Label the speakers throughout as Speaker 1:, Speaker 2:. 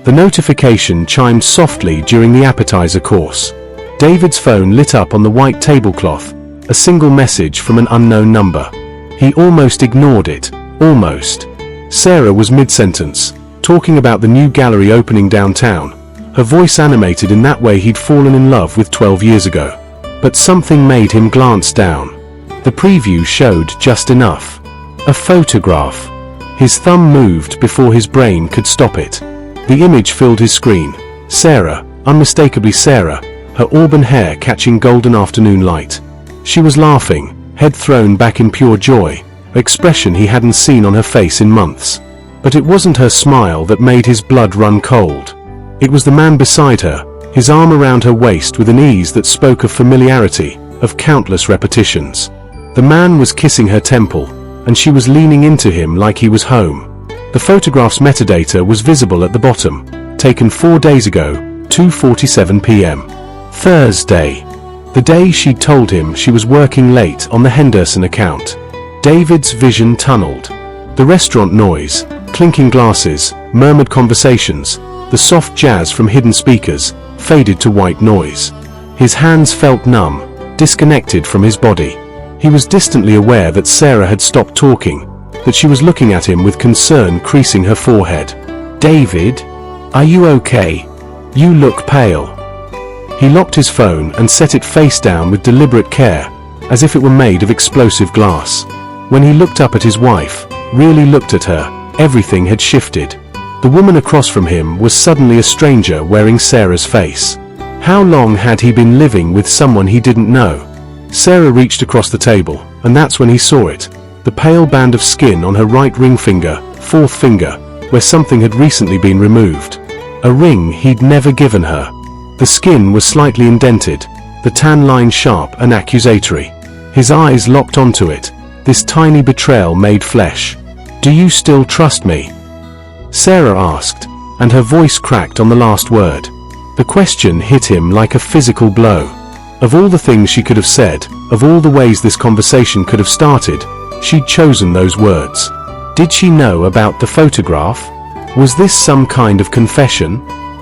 Speaker 1: The notification chimed softly during the appetizer course. David's phone lit up on the white tablecloth, a single message from an unknown number. He almost ignored it, almost. Sarah was mid-sentence, talking about the new gallery opening downtown, her voice animated in that way he'd fallen in love with 12 years ago. But something made him glance down. The preview showed just enough. A photograph. His thumb moved before his brain could stop it. The image filled his screen. Sarah, unmistakably Sarah, her auburn hair catching golden afternoon light. She was laughing, head thrown back in pure joy, an expression he hadn't seen on her face in months. But it wasn't her smile that made his blood run cold. It was the man beside her, his arm around her waist with an ease that spoke of familiarity, of countless repetitions. The man was kissing her temple, and she was leaning into him like he was home. The photograph's metadata was visible at the bottom, taken 4 days ago, 2:47 p.m. Thursday. The day she'd told him she was working late on the Henderson account. David's vision tunneled. The restaurant noise, clinking glasses, murmured conversations, the soft jazz from hidden speakers, faded to white noise. His hands felt numb, disconnected from his body. He was distantly aware that Sarah had stopped talking, that she was looking at him with concern creasing her forehead. "David? Are you okay? You look pale." He locked his phone and set it face down with deliberate care, as if it were made of explosive glass. When he looked up at his wife, really looked at her, everything had shifted. The woman across from him was suddenly a stranger wearing Sarah's face. How long had he been living with someone he didn't know? Sarah reached across the table, and that's when he saw it. The pale band of skin on her right ring finger, fourth finger, where something had recently been removed. A ring he'd never given her. The skin was slightly indented, the tan line sharp and accusatory. His eyes locked onto it, this tiny betrayal made flesh. "Do you still trust me?" Sarah asked, and her voice cracked on the last word. The question hit him like a physical blow. Of all the things she could have said, of all the ways this conversation could have started, she'd chosen those words. Did she know about the photograph? Was this some kind of confession?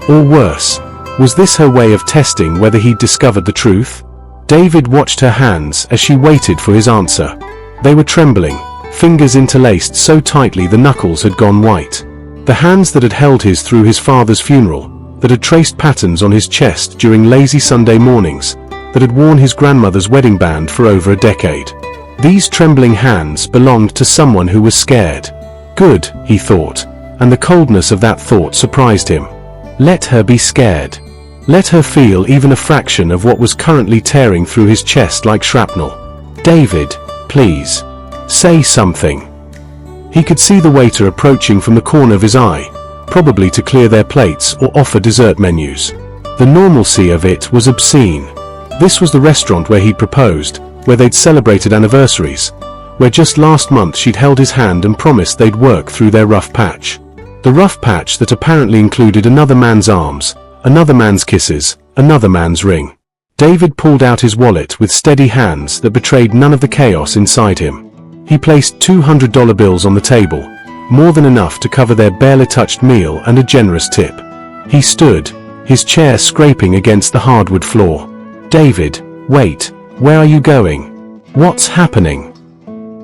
Speaker 1: Or worse, was this her way of testing whether he'd discovered the truth? David watched her hands as she waited for his answer. They were trembling, fingers interlaced so tightly the knuckles had gone white. The hands that had held his through his father's funeral, that had traced patterns on his chest during lazy Sunday mornings, that had worn his grandmother's wedding band for over a decade. These trembling hands belonged to someone who was scared. Good, he thought, and the coldness of that thought surprised him. Let her be scared. Let her feel even a fraction of what was currently tearing through his chest like shrapnel. David, please, say something. He could see the waiter approaching from the corner of his eye, probably to clear their plates or offer dessert menus. The normalcy of it was obscene. This was the restaurant where he'd proposed, where they'd celebrated anniversaries, where just last month she'd held his hand and promised they'd work through their rough patch. The rough patch that apparently included another man's arms, another man's kisses, another man's ring. David pulled out his wallet with steady hands that betrayed none of the chaos inside him. He placed $200 bills on the table, more than enough to cover their barely touched meal and a generous tip. He stood, his chair scraping against the hardwood floor. David, wait, where are you going? What's happening?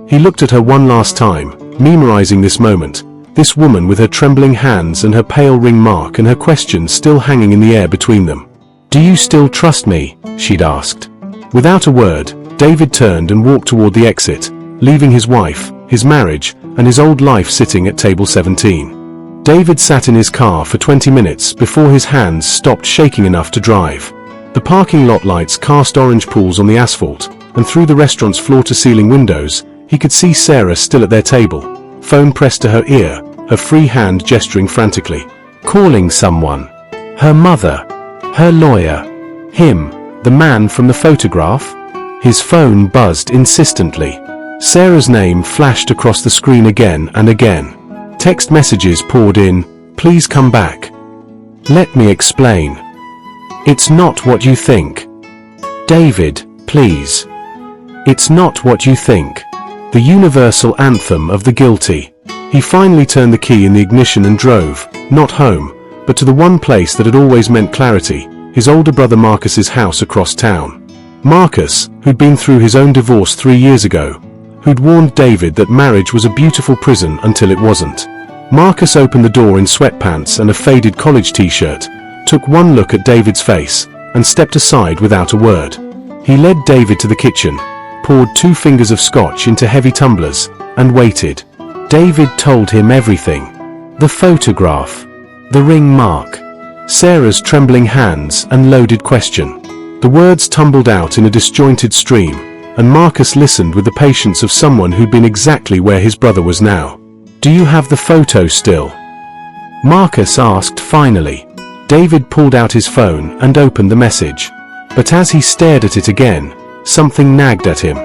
Speaker 1: He looked at her one last time, memorizing this moment, this woman with her trembling hands and her pale ring mark and her question still hanging in the air between them. Do you still trust me? She'd asked. Without a word, David turned and walked toward the exit, leaving his wife, his marriage, and his old life sitting at table 17. David sat in his car for 20 minutes before his hands stopped shaking enough to drive. The parking lot lights cast orange pools on the asphalt, and through the restaurant's floor-to-ceiling windows, he could see Sarah still at their table, phone pressed to her ear, her free hand gesturing frantically. Calling someone. Her mother. Her lawyer. Him, the man from the photograph? His phone buzzed insistently. Sarah's name flashed across the screen again and again. Text messages poured in, please come back. Let me explain. It's not what you think. David, please. It's not what you think. The universal anthem of the guilty. He finally turned the key in the ignition and drove, not home, but to the one place that had always meant clarity, his older brother Marcus's house across town. Marcus, who'd been through his own divorce 3 years ago, who'd warned David that marriage was a beautiful prison until it wasn't. Marcus opened the door in sweatpants and a faded college t-shirt, took one look at David's face, and stepped aside without a word. He led David to the kitchen, poured 2 fingers of scotch into heavy tumblers, and waited. David told him everything. The photograph, the ring mark, Sarah's trembling hands and loaded question. The words tumbled out in a disjointed stream, and Marcus listened with the patience of someone who'd been exactly where his brother was now. "Do you have the photo still?" Marcus asked finally. David pulled out his phone and opened the message. But as he stared at it again, something nagged at him.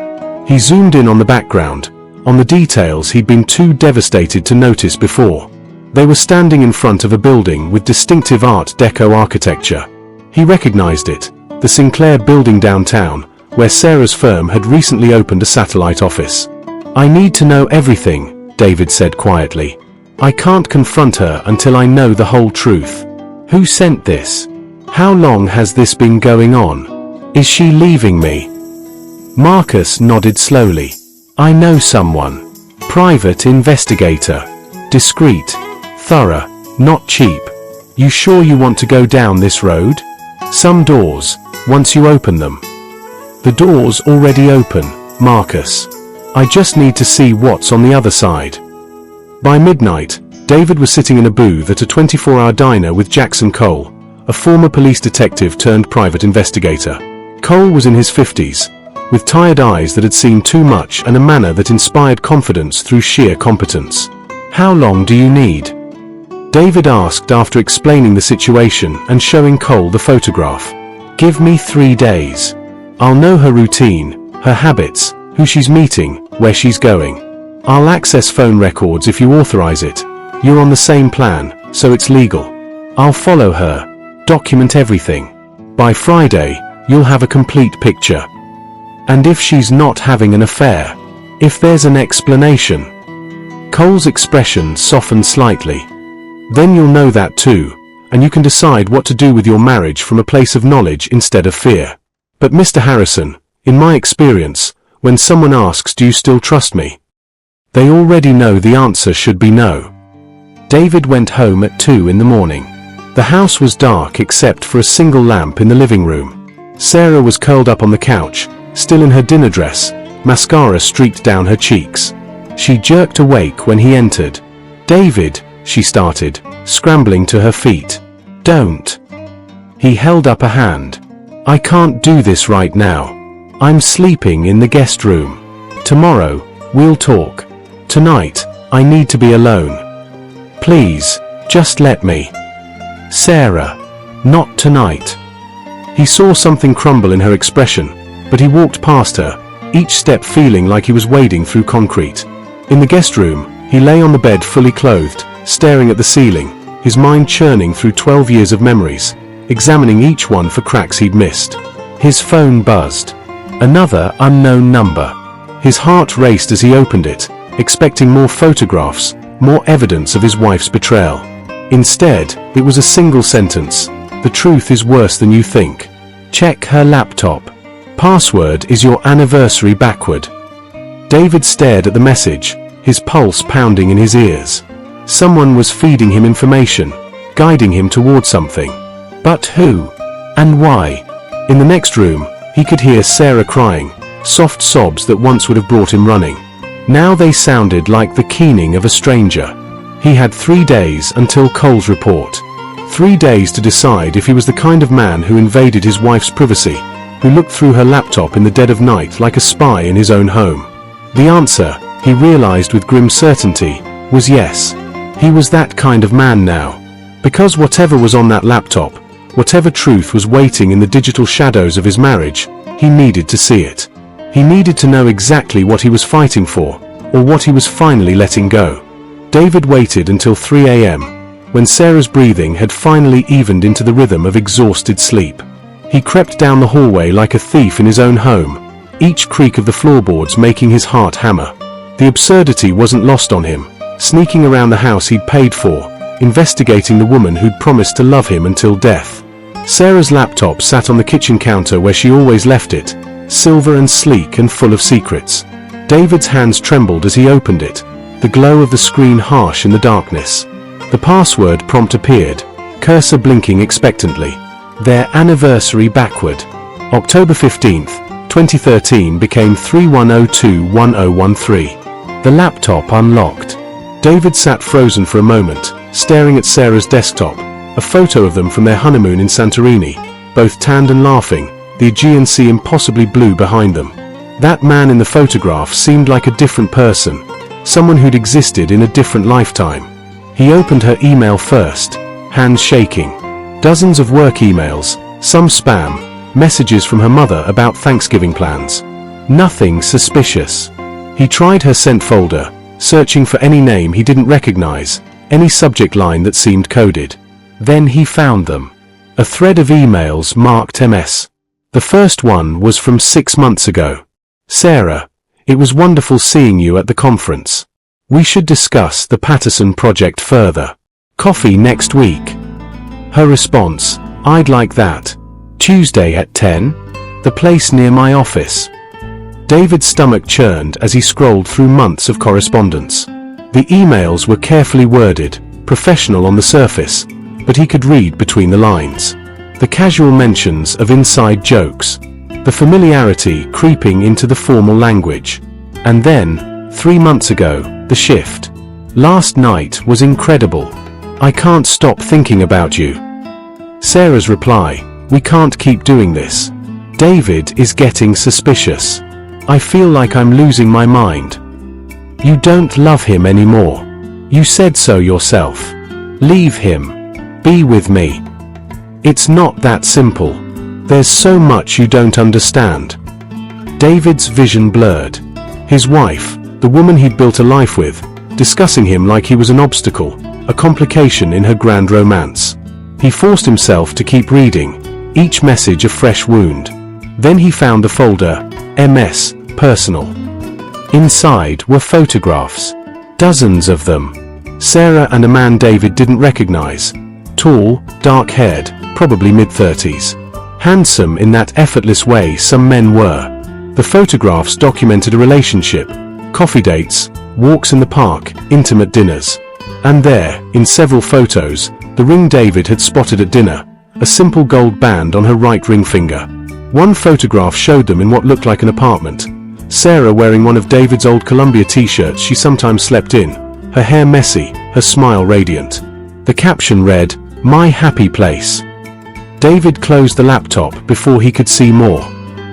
Speaker 1: He zoomed in on the background, on the details he'd been too devastated to notice before. They were standing in front of a building with distinctive Art Deco architecture. He recognized it, the Sinclair building downtown, where Sarah's firm had recently opened a satellite office. "I need to know everything," David said quietly. "I can't confront her until I know the whole truth. Who sent this? How long has this been going on? Is she leaving me?" Marcus nodded slowly. "I know someone. Private investigator. Discreet. Thorough. Not cheap. You sure you want to go down this road? Some doors, once you open them." "The door's already open, Marcus. I just need to see what's on the other side." By midnight, David was sitting in a booth at a 24-hour diner with Jackson Cole, a former police detective turned private investigator. Cole was in his 50s, with tired eyes that had seen too much and a manner that inspired confidence through sheer competence. "How long do you need?" David asked after explaining the situation and showing Cole the photograph. "Give me 3 days. I'll know her routine, her habits, who she's meeting, where she's going. I'll access phone records if you authorize it. You're on the same plan, so it's legal. I'll follow her, document everything. By Friday, you'll have a complete picture. And if she's not having an affair, if there's an explanation." Cole's expression softened slightly. "Then you'll know that too, and you can decide what to do with your marriage from a place of knowledge instead of fear. But Mr. Harrison, in my experience, when someone asks, 'Do you still trust me?' they already know the answer should be no." David went home at 2 in the morning. The house was dark except for a single lamp in the living room. Sarah was curled up on the couch, still in her dinner dress, mascara streaked down her cheeks. She jerked awake when he entered. "David," she started, scrambling to her feet. "Don't." He held up a hand. "I can't do this right now. I'm sleeping in the guest room. Tomorrow, we'll talk. Tonight, I need to be alone. Please, just let me." "Sarah, not tonight." He saw something crumble in her expression, but he walked past her, each step feeling like he was wading through concrete. In the guest room, he lay on the bed fully clothed, staring at the ceiling, his mind churning through 12 years of memories, examining each one for cracks he'd missed. His phone buzzed. Another unknown number. His heart raced as he opened it, expecting more photographs, more evidence of his wife's betrayal. Instead, it was a single sentence. "The truth is worse than you think. Check her laptop. Password is your anniversary backward." David stared at the message, his pulse pounding in his ears. Someone was feeding him information, guiding him toward something. But who? And why? In the next room, he could hear Sarah crying, soft sobs that once would have brought him running. Now they sounded like the keening of a stranger. He had 3 days until Cole's report. 3 days to decide if he was the kind of man who invaded his wife's privacy, who looked through her laptop in the dead of night like a spy in his own home. The answer, he realized with grim certainty, was yes. He was that kind of man now. Because whatever was on that laptop, whatever truth was waiting in the digital shadows of his marriage, he needed to see it. He needed to know exactly what he was fighting for, or what he was finally letting go. David waited until 3 a.m., when Sarah's breathing had finally evened into the rhythm of exhausted sleep. He crept down the hallway like a thief in his own home, each creak of the floorboards making his heart hammer. The absurdity wasn't lost on him. Sneaking around the house he'd paid for, investigating the woman who'd promised to love him until death. Sarah's laptop sat on the kitchen counter where she always left it, silver and sleek and full of secrets. David's hands trembled as he opened it, the glow of the screen harsh in the darkness. The password prompt appeared, cursor blinking expectantly. Their anniversary backward. October 15th, 2013 became 31021013. The laptop unlocked. David sat frozen for a moment, staring at Sarah's desktop, a photo of them from their honeymoon in Santorini, both tanned and laughing, the Aegean Sea impossibly blue behind them. That man in the photograph seemed like a different person, someone who'd existed in a different lifetime. He opened her email first, hands shaking. Dozens of work emails, some spam, messages from her mother about Thanksgiving plans. Nothing suspicious. He tried her sent folder, searching for any name he didn't recognize, any subject line that seemed coded. Then he found them. A thread of emails marked MS. The first one was from 6 months ago. Sarah, it was wonderful seeing you at the conference. We should discuss the Patterson project further. Coffee next week. Her response, I'd like that. Tuesday at 10? The place near my office. David's stomach churned as he scrolled through months of correspondence. The emails were carefully worded, professional on the surface, but he could read between the lines. The casual mentions of inside jokes, the familiarity creeping into the formal language. And then, 3 months ago, the shift. Last night was incredible. I can't stop thinking about you. Sarah's reply, we can't keep doing this. David is getting suspicious. I feel like I'm losing my mind. You don't love him anymore. You said so yourself. Leave him. Be with me. It's not that simple. There's so much you don't understand. David's vision blurred. His wife, the woman he'd built a life with, discussing him like he was an obstacle, a complication in her grand romance. He forced himself to keep reading, each message a fresh wound. Then he found the folder, MS, Personal. Inside were photographs. Dozens of them. Sarah and a man David didn't recognize. Tall, dark-haired, probably mid-30s. Handsome in that effortless way some men were. The photographs documented a relationship, coffee dates, walks in the park, intimate dinners. And there, in several photos, the ring David had spotted at dinner, a simple gold band on her right ring finger. One photograph showed them in what looked like an apartment. Sarah wearing one of David's old Columbia t-shirts she sometimes slept in, her hair messy, her smile radiant. The caption read, My happy place. David closed the laptop before he could see more.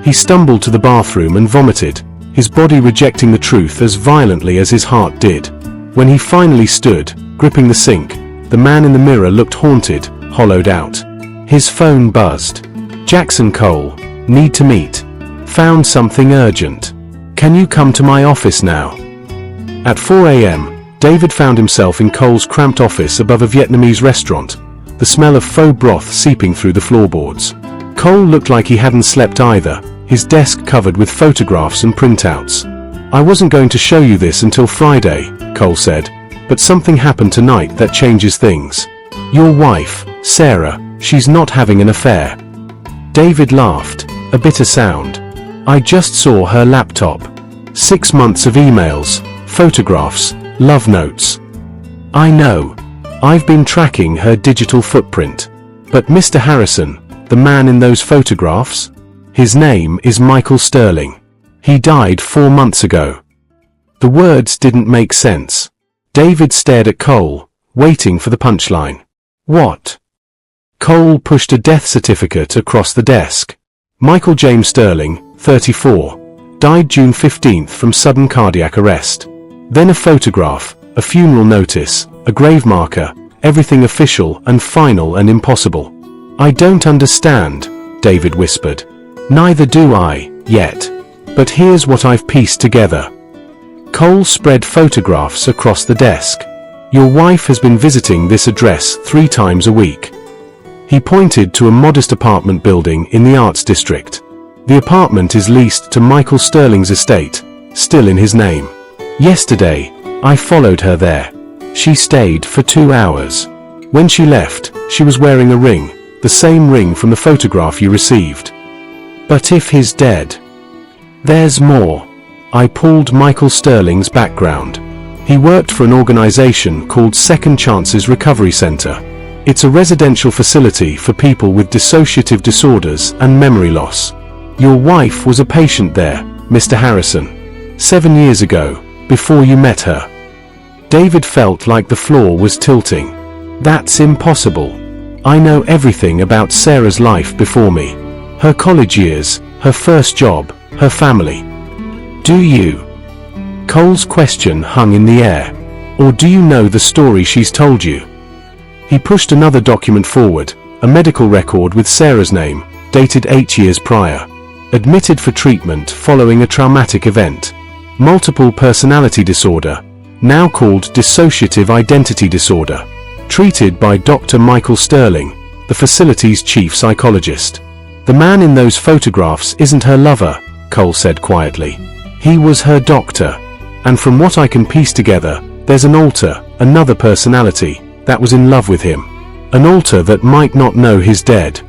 Speaker 1: He stumbled to the bathroom and vomited, his body rejecting the truth as violently as his heart did. When he finally stood, gripping the sink, the man in the mirror looked haunted, hollowed out. His phone buzzed. Jackson Cole, need to meet. Found something urgent. Can you come to my office now? At 4 a.m., David found himself in Cole's cramped office above a Vietnamese restaurant, the smell of faux broth seeping through the floorboards. Cole looked like he hadn't slept either, his desk covered with photographs and printouts. I wasn't going to show you this until Friday, Cole said, but something happened tonight that changes things. Your wife, Sarah, she's not having an affair. David laughed, a bitter sound. I just saw her laptop. 6 months of emails, photographs, love notes. I know. I've been tracking her digital footprint. But Mr. Harrison, the man in those photographs? His name is Michael Sterling. He died 4 months ago. The words didn't make sense. David stared at Cole, waiting for the punchline. What? Cole pushed a death certificate across the desk. Michael James Sterling, 34, died June 15th from sudden cardiac arrest. Then a photograph, a funeral notice, a grave marker, everything official and final and impossible. I don't understand, David whispered. Neither do I, yet. But here's what I've pieced together. Cole spread photographs across the desk. Your wife has been visiting this address 3 times a week. He pointed to a modest apartment building in the Arts District. The apartment is leased to Michael Sterling's estate, still in his name. Yesterday, I followed her there. She stayed for 2 hours. When she left, she was wearing a ring, the same ring from the photograph you received. But if he's dead? There's more. I pulled Michael Sterling's background. He worked for an organization called Second Chances Recovery Center. It's a residential facility for people with dissociative disorders and memory loss. Your wife was a patient there, Mr. Harrison. 7 years ago, before you met her. David felt like the floor was tilting. That's impossible. I know everything about Sarah's life before me. Her college years, her first job, her family. Do you? Cole's question hung in the air. Or do you know the story she's told you? He pushed another document forward, a medical record with Sarah's name, dated 8 years prior. Admitted for treatment following a traumatic event. Multiple personality disorder, now called dissociative identity disorder. Treated by Dr. Michael Sterling, the facility's chief psychologist. The man in those photographs isn't her lover, Cole said quietly. He was her doctor. And from what I can piece together, there's an alter, another personality, that was in love with him. An alter that might not know he's dead.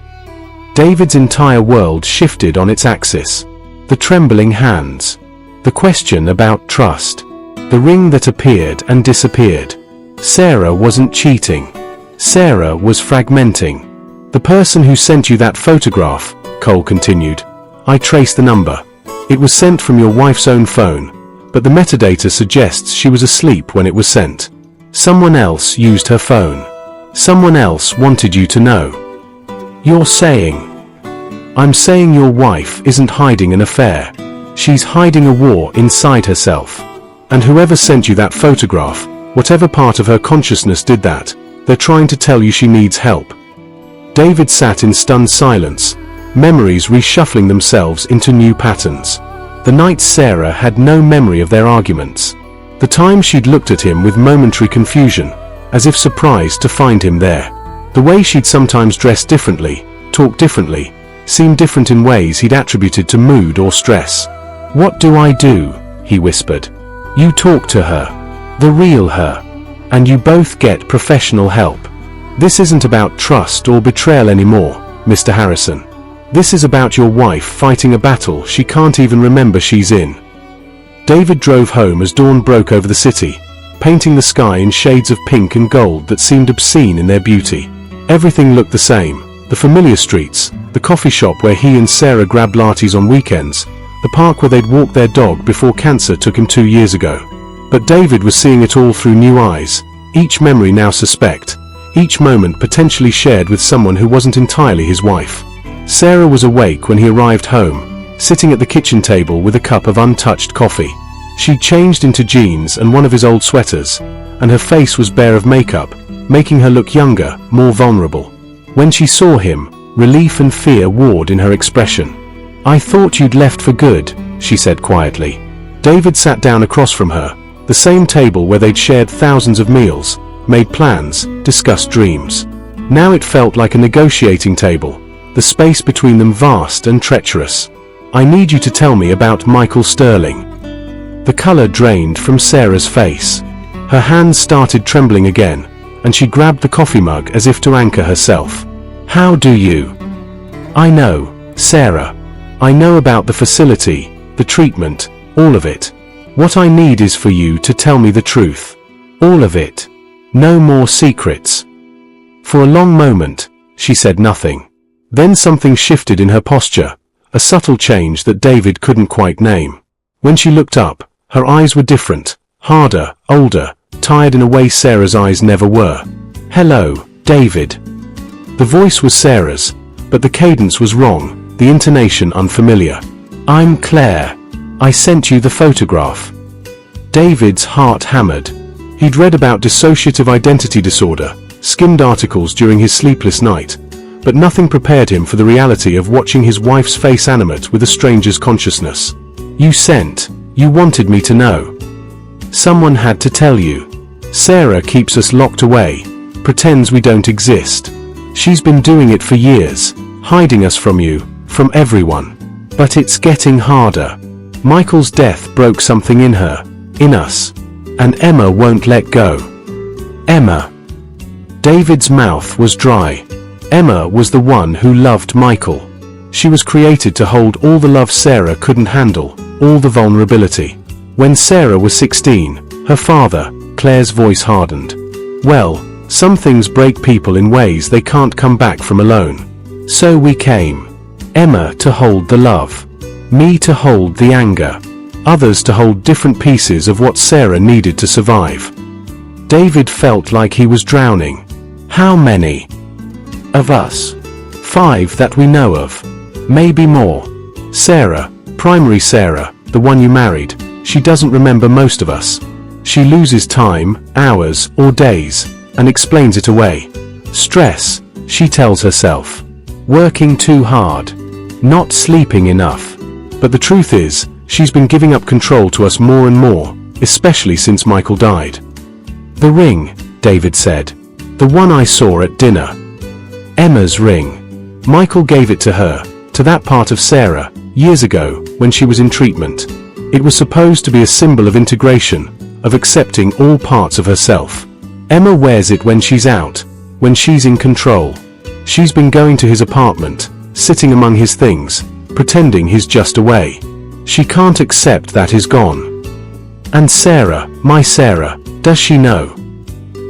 Speaker 1: David's entire world shifted on its axis. The trembling hands. The question about trust. The ring that appeared and disappeared. Sarah wasn't cheating. Sarah was fragmenting. The person who sent you that photograph, Cole continued. I traced the number. It was sent from your wife's own phone, but the metadata suggests she was asleep when it was sent. Someone else used her phone. Someone else wanted you to know. You're saying? I'm saying your wife isn't hiding an affair. She's hiding a war inside herself. And whoever sent you that photograph, whatever part of her consciousness did that, they're trying to tell you she needs help. David sat in stunned silence, memories reshuffling themselves into new patterns. The night Sarah had no memory of their arguments. The time she'd looked at him with momentary confusion, as if surprised to find him there. The way she'd sometimes dressed differently, talked differently, seemed different in ways he'd attributed to mood or stress. What do I do? He whispered. You talk to her. The real her. And you both get professional help. This isn't about trust or betrayal anymore, Mr. Harrison. This is about your wife fighting a battle she can't even remember she's in. David drove home as dawn broke over the city, painting the sky in shades of pink and gold that seemed obscene in their beauty. Everything looked the same. The familiar streets, the coffee shop where he and Sarah grabbed lattes on weekends, the park where they'd walked their dog before cancer took him 2 years ago. But David was seeing it all through new eyes, each memory now suspect, each moment potentially shared with someone who wasn't entirely his wife. Sarah was awake when he arrived home, sitting at the kitchen table with a cup of untouched coffee. She'd changed into jeans and one of his old sweaters, and her face was bare of makeup, making her look younger, more vulnerable. When she saw him, relief and fear warred in her expression. I thought you'd left for good, she said quietly. David sat down across from her, the same table where they'd shared thousands of meals, made plans, discussed dreams. Now it felt like a negotiating table, the space between them vast and treacherous. I need you to tell me about Michael Sterling. The color drained from Sarah's face. Her hands started trembling again, and she grabbed the coffee mug as if to anchor herself. How do you? I know, Sarah. I know about the facility, the treatment, all of it. What I need is for you to tell me the truth. All of it. No more secrets. For a long moment, she said nothing. Then something shifted in her posture, a subtle change that David couldn't quite name. When she looked up, her eyes were different, harder, older, tired in a way Sarah's eyes never were. Hello, David. The voice was Sarah's, but the cadence was wrong, the intonation unfamiliar. I'm Claire. I sent you the photograph. David's heart hammered. He'd read about dissociative identity disorder, skimmed articles during his sleepless night, but nothing prepared him for the reality of watching his wife's face animate with a stranger's consciousness. You wanted me to know. Someone had to tell you. Sarah keeps us locked away, pretends we don't exist. She's been doing it for years, hiding us from you, from everyone. But it's getting harder. Michael's death broke something in her, in us. And Emma won't let go. Emma. David's mouth was dry. Emma was the one who loved Michael. She was created to hold all the love Sarah couldn't handle, all the vulnerability. When Sarah was 16, her father, Claire's voice hardened. Well, some things break people in ways they can't come back from alone. So we came. Emma to hold the love. Me to hold the anger. Others to hold different pieces of what Sarah needed to survive. David felt like he was drowning. How many? Of us? 5 that we know of. Maybe more. Sarah, primary Sarah, the one you married, she doesn't remember most of us. She loses time, hours, or days, and explains it away. Stress, she tells herself. Working too hard. Not sleeping enough. But the truth is, she's been giving up control to us more and more, especially since Michael died. The ring, David said. The one I saw at dinner. Emma's ring. Michael gave it to her, to that part of Sarah, years ago, when she was in treatment. It was supposed to be a symbol of integration, of accepting all parts of herself. Emma wears it when she's out, when she's in control. She's been going to his apartment, sitting among his things, pretending he's just away. She can't accept that he's gone. And Sarah, my Sarah, does she know?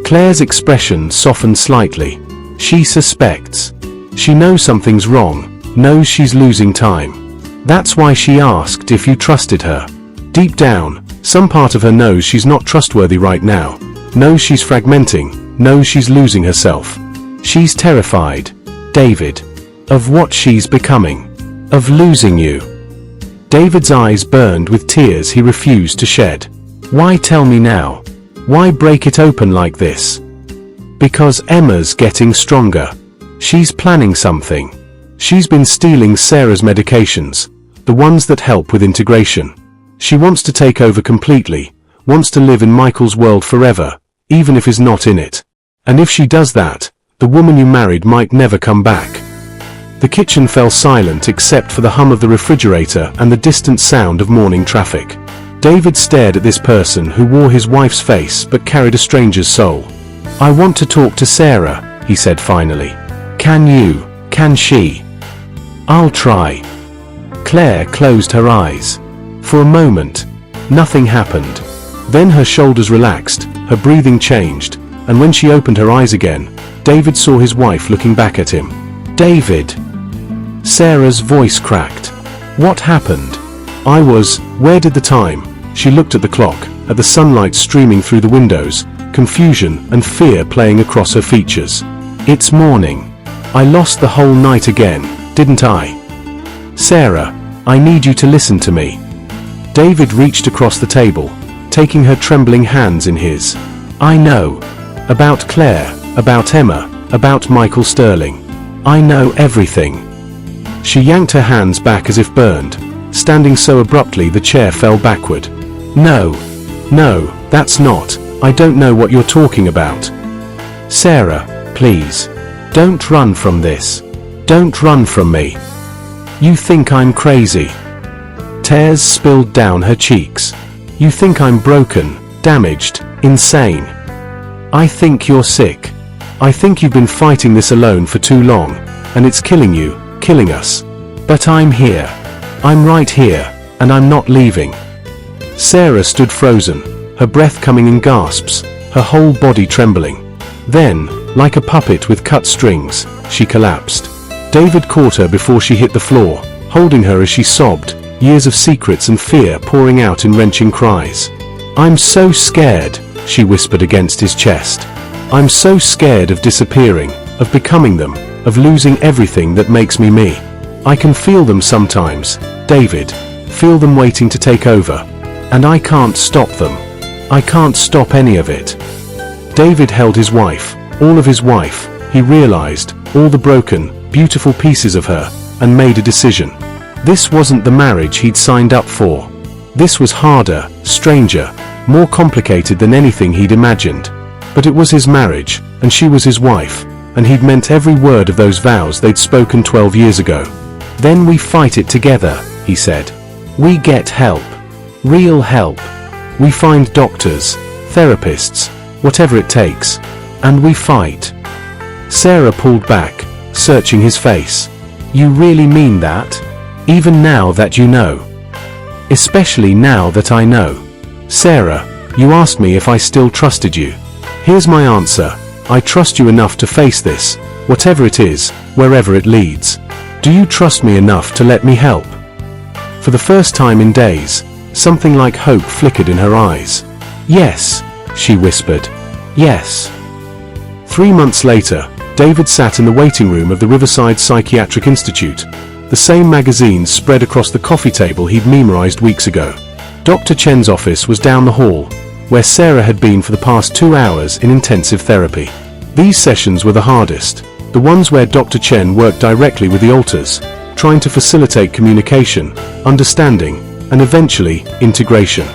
Speaker 1: Claire's expression softened slightly. She suspects. She knows something's wrong, knows she's losing time. That's why she asked if you trusted her. Deep down, some part of her knows she's not trustworthy right now, knows she's fragmenting, knows she's losing herself. She's terrified, David, of what she's becoming, of losing you. David's eyes burned with tears he refused to shed. Why tell me now? Why break it open like this? Because Emma's getting stronger. She's planning something. She's been stealing Sarah's medications, the ones that help with integration. She wants to take over completely, wants to live in Michael's world forever, even if he's not in it. And if she does that, the woman you married might never come back. The kitchen fell silent except for the hum of the refrigerator and the distant sound of morning traffic. David stared at this person who wore his wife's face but carried a stranger's soul. I want to talk to Sarah, he said finally. Can you? Can she? I'll try. Claire closed her eyes. For a moment, nothing happened. Then her shoulders relaxed, her breathing changed, and when she opened her eyes again, David saw his wife looking back at him. David. Sarah's voice cracked. What happened? Where did the time? She looked at the clock, at the sunlight streaming through the windows, confusion and fear playing across her features. It's morning. I lost the whole night again, didn't I? Sarah, I need you to listen to me. David reached across the table, taking her trembling hands in his. I know. About Claire, about Emma, about Michael Sterling. I know everything. She yanked her hands back as if burned, standing so abruptly the chair fell backward. No, that's not. I don't know what you're talking about. Sarah, please. Don't run from this. Don't run from me. You think I'm crazy. Tears spilled down her cheeks. You think I'm broken, damaged, insane. I think you're sick. I think you've been fighting this alone for too long, and it's killing you, killing us. But I'm here. I'm right here, and I'm not leaving. Sarah stood frozen, her breath coming in gasps, her whole body trembling. Then, like a puppet with cut strings, she collapsed. David caught her before she hit the floor, holding her as she sobbed, years of secrets and fear pouring out in wrenching cries. I'm so scared, she whispered against his chest. I'm so scared of disappearing, of becoming them, of losing everything that makes me me. I can feel them sometimes, David, feel them waiting to take over. And I can't stop them. I can't stop any of it. David held his wife, all of his wife, he realized, all the broken, beautiful pieces of her, and made a decision. This wasn't the marriage he'd signed up for. This was harder, stranger, more complicated than anything he'd imagined. But it was his marriage, and she was his wife, and he'd meant every word of those vows they'd spoken 12 years ago. Then we fight it together, he said. We get help. Real help. We find doctors, therapists, whatever it takes. And we fight. Sarah pulled back, searching his face. You really mean that? Even now that you know? Especially now that I know. Sarah, you asked me if I still trusted you. Here's my answer. I trust you enough to face this, whatever it is, wherever it leads. Do you trust me enough to let me help? For the first time in days, something like hope flickered in her eyes. Yes, she whispered. Yes. 3 months later, David sat in the waiting room of the Riverside Psychiatric Institute. The same magazines spread across the coffee table he'd memorized weeks ago. Dr. Chen's office was down the hall, where Sarah had been for the past 2 hours in intensive therapy. These sessions were the hardest, the ones where Dr. Chen worked directly with the alters, trying to facilitate communication, understanding, and eventually, integration.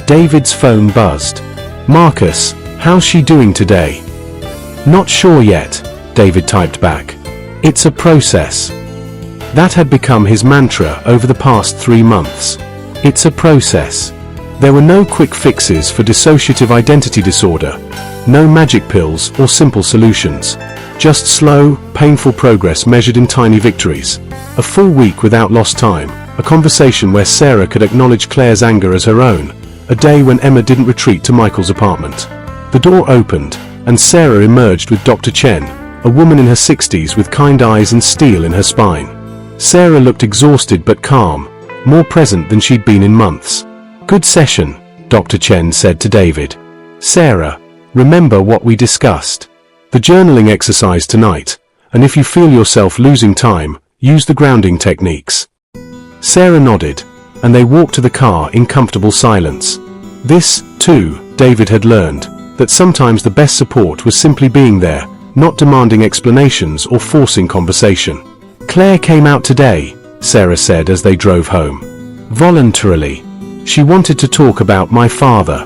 Speaker 1: David's phone buzzed. Marcus, how's she doing today? Not sure yet, David typed back. It's a process. That had become his mantra over the past 3 months. It's a process. There were no quick fixes for dissociative identity disorder, no magic pills or simple solutions. Just slow, painful progress measured in tiny victories. A full week without lost time, a conversation where Sarah could acknowledge Claire's anger as her own, a day when Emma didn't retreat to Michael's apartment. The door opened, and Sarah emerged with Dr. Chen, a woman in her 60s with kind eyes and steel in her spine. Sarah looked exhausted but calm, more present than she'd been in months. Good session, Dr. Chen said to David. Sarah, remember what we discussed. The journaling exercise tonight, and if you feel yourself losing time, use the grounding techniques. Sarah nodded, and they walked to the car in comfortable silence. This, too, David had learned, that sometimes the best support was simply being there, not demanding explanations or forcing conversation. Claire came out today, Sarah said as they drove home. Voluntarily. She wanted to talk about my father.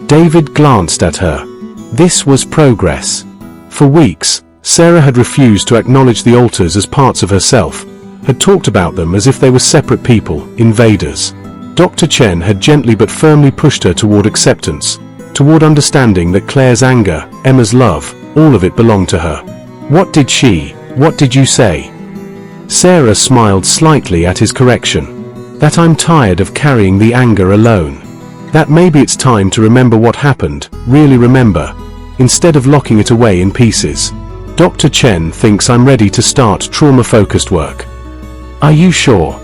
Speaker 1: David glanced at her. This was progress. For weeks, Sarah had refused to acknowledge the alters as parts of herself, had talked about them as if they were separate people, invaders. Dr. Chen had gently but firmly pushed her toward acceptance, toward understanding that Claire's anger, Emma's love, all of it belonged to her. What did you say? Sarah smiled slightly at his correction. That I'm tired of carrying the anger alone. That maybe it's time to remember what happened, really remember, instead of locking it away in pieces. Dr. Chen thinks I'm ready to start trauma-focused work. Are you sure?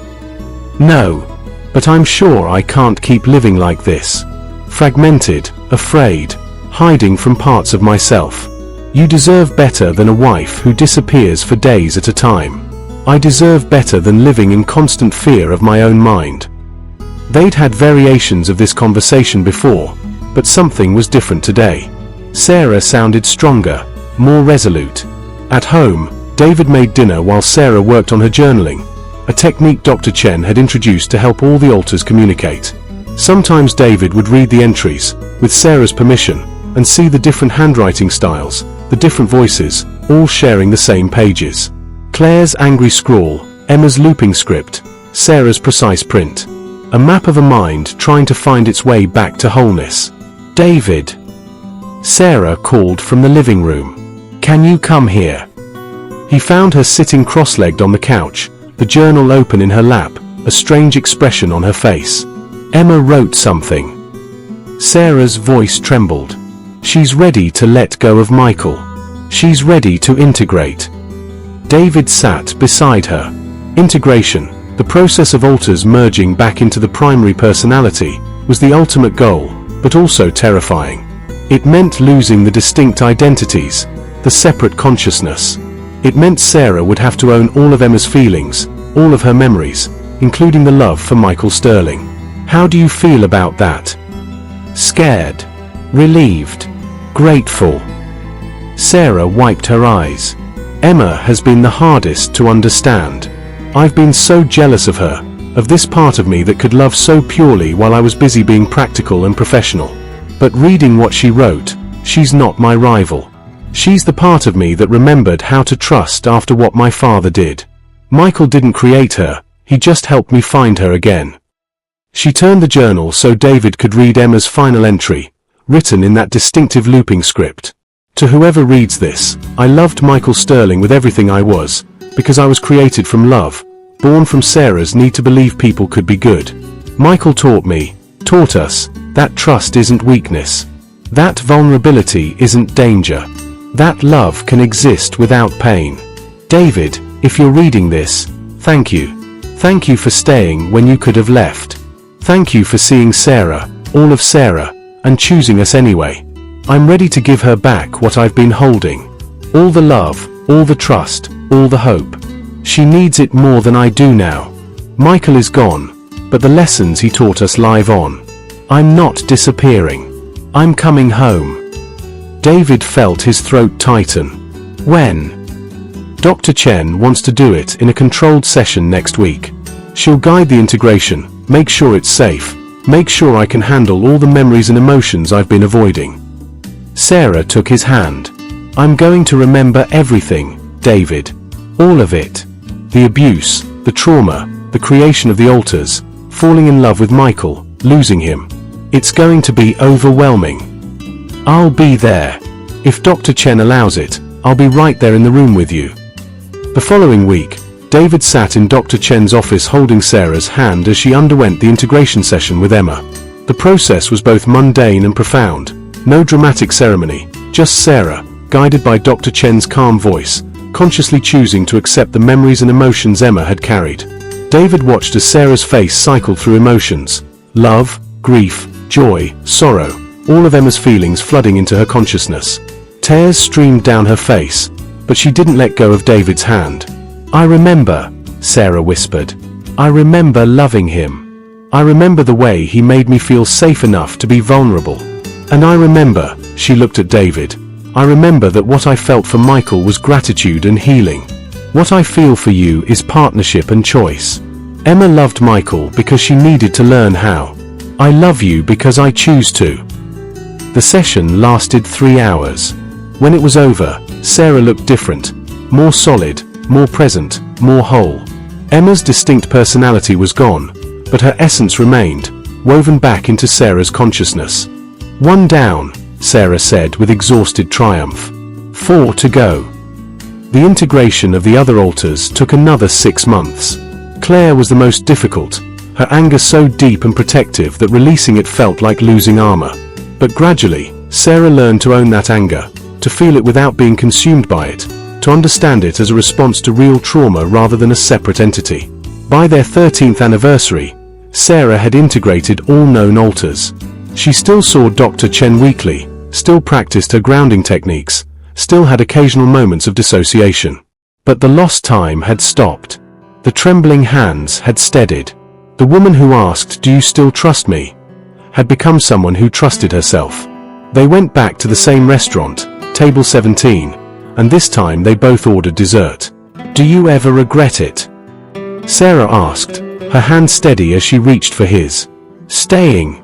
Speaker 1: No, but I'm sure I can't keep living like this. Fragmented, afraid, hiding from parts of myself. You deserve better than a wife who disappears for days at a time. I deserve better than living in constant fear of my own mind. They'd had variations of this conversation before, but something was different today. Sarah sounded stronger, more resolute. At home, David made dinner while Sarah worked on her journaling, a technique Dr. Chen had introduced to help all the alters communicate. Sometimes David would read the entries, with Sarah's permission, and see the different handwriting styles, the different voices, all sharing the same pages. Claire's angry scrawl, Emma's looping script, Sarah's precise print. A map of a mind trying to find its way back to wholeness. David. Sarah called from the living room. Can you come here? He found her sitting cross-legged on the couch, the journal open in her lap, a strange expression on her face. Emma wrote something. Sarah's voice trembled. She's ready to let go of Michael. She's ready to integrate. David sat beside her. Integration, the process of alters merging back into the primary personality, was the ultimate goal, but also terrifying. It meant losing the distinct identities, the separate consciousness. It meant Sarah would have to own all of Emma's feelings, all of her memories, including the love for Michael Sterling. How do you feel about that? Scared, relieved, grateful. Sarah wiped her eyes. Emma has been the hardest to understand. I've been so jealous of her, of this part of me that could love so purely while I was busy being practical and professional. But reading what she wrote, she's not my rival. She's the part of me that remembered how to trust after what my father did. Michael didn't create her, he just helped me find her again. She turned the journal so David could read Emma's final entry, written in that distinctive looping script. To whoever reads this, I loved Michael Sterling with everything I was, because I was created from love, born from Sarah's need to believe people could be good. Michael taught us, that trust isn't weakness. That vulnerability isn't danger. That love can exist without pain. David, if you're reading this, thank you. Thank you for staying when you could have left. Thank you for seeing Sarah, all of Sarah, and choosing us anyway. I'm ready to give her back what I've been holding. All the love, all the trust, all the hope. She needs it more than I do now. Michael is gone, but the lessons he taught us live on. I'm not disappearing. I'm coming home. David felt his throat tighten. When? Dr. Chen wants to do it in a controlled session next week. She'll guide the integration, make sure it's safe, make sure I can handle all the memories and emotions I've been avoiding. Sarah took his hand. I'm going to remember everything, David. All of it. The abuse, the trauma, the creation of the altars, falling in love with Michael, losing him. It's going to be overwhelming. I'll be there. If Dr. Chen allows it, I'll be right there in the room with you. The following week, David sat in Dr. Chen's office holding Sarah's hand as she underwent the integration session with Emma. The process was both mundane and profound. No dramatic ceremony, just Sarah, guided by Dr. Chen's calm voice, consciously choosing to accept the memories and emotions Emma had carried. David watched as Sarah's face cycled through emotions: love, grief, joy, sorrow, all of Emma's feelings flooding into her consciousness. Tears streamed down her face, but she didn't let go of David's hand. I remember, Sarah whispered. I remember loving him. I remember the way he made me feel safe enough to be vulnerable. And I remember, she looked at David, I remember that what I felt for Michael was gratitude and healing. What I feel for you is partnership and choice. Emma loved Michael because she needed to learn how. I love you because I choose to. The session lasted 3 hours. When it was over, Sarah looked different, more solid, more present, more whole. Emma's distinct personality was gone, but her essence remained, woven back into Sarah's consciousness. 1 down, Sarah said with exhausted triumph. 4 to go. The integration of the other altars took another 6 months. Claire was the most difficult, her anger so deep and protective that releasing it felt like losing armor. But gradually, Sarah learned to own that anger, to feel it without being consumed by it, to understand it as a response to real trauma rather than a separate entity. By their 13th anniversary, Sarah had integrated all known altars. She still saw Dr. Chen weekly, still practiced her grounding techniques, still had occasional moments of dissociation. But the lost time had stopped. The trembling hands had steadied. The woman who asked, "Do you still trust me?" had become someone who trusted herself. They went back to the same restaurant, table 17, and this time they both ordered dessert. "Do you ever regret it?" Sarah asked, her hand steady as she reached for his. "Staying."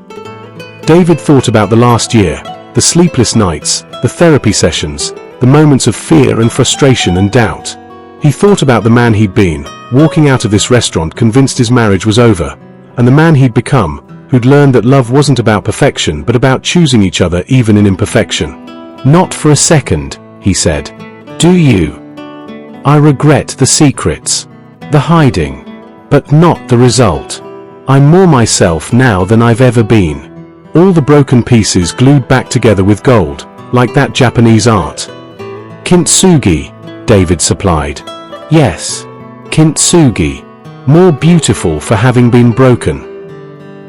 Speaker 1: David thought about the last year, the sleepless nights, the therapy sessions, the moments of fear and frustration and doubt. He thought about the man he'd been, walking out of this restaurant convinced his marriage was over, and the man he'd become, who'd learned that love wasn't about perfection but about choosing each other even in imperfection. "Not for a second," he said. "Do you?" "I regret the secrets, the hiding, but not the result. I'm more myself now than I've ever been. All the broken pieces glued back together with gold, like that Japanese art." "Kintsugi," David supplied. "Yes, kintsugi. More beautiful for having been broken."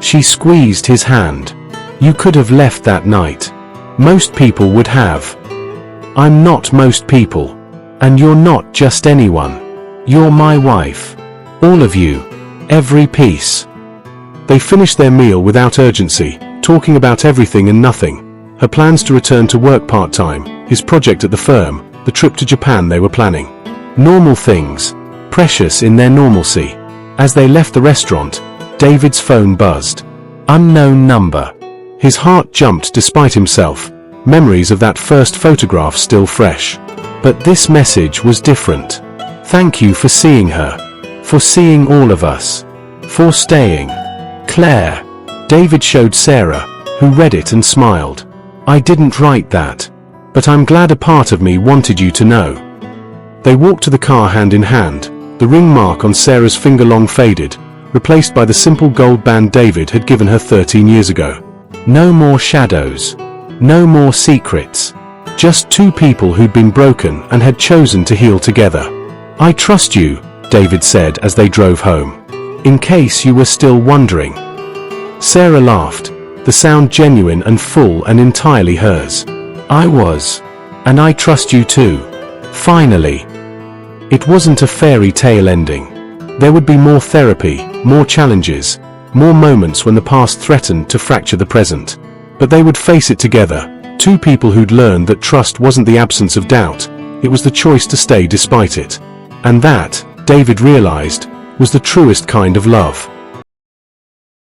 Speaker 1: She squeezed his hand. "You could have left that night. Most people would have. I'm not most people. And you're not just anyone. You're my wife. All of you. Every piece." They finished their meal without urgency, talking about everything and nothing. Her plans to return to work part-time, his project at the firm, the trip to Japan they were planning. Normal things, precious in their normalcy. As they left the restaurant, David's phone buzzed. Unknown number. His heart jumped despite himself, memories of that first photograph still fresh. But this message was different. "Thank you for seeing her. For seeing all of us. For staying. Claire." David showed Sarah, who read it and smiled. "I didn't write that. But I'm glad a part of me wanted you to know. They walked to the car hand in hand, the ring mark on Sarah's finger long faded, replaced by the simple gold band David had given her 13 years ago. No more shadows. No more secrets. Just two people who'd been broken and had chosen to heal together. I trust you, David said as they drove home. In case you were still wondering. Sarah laughed, the sound genuine and full and entirely hers. I was. And I trust you too. Finally. It wasn't a fairy tale ending. There would be more therapy, more challenges, more moments when the past threatened to fracture the present. But they would face it together, two people who'd learned that trust wasn't the absence of doubt, it was the choice to stay despite it. And that, David realized, was the truest kind of love.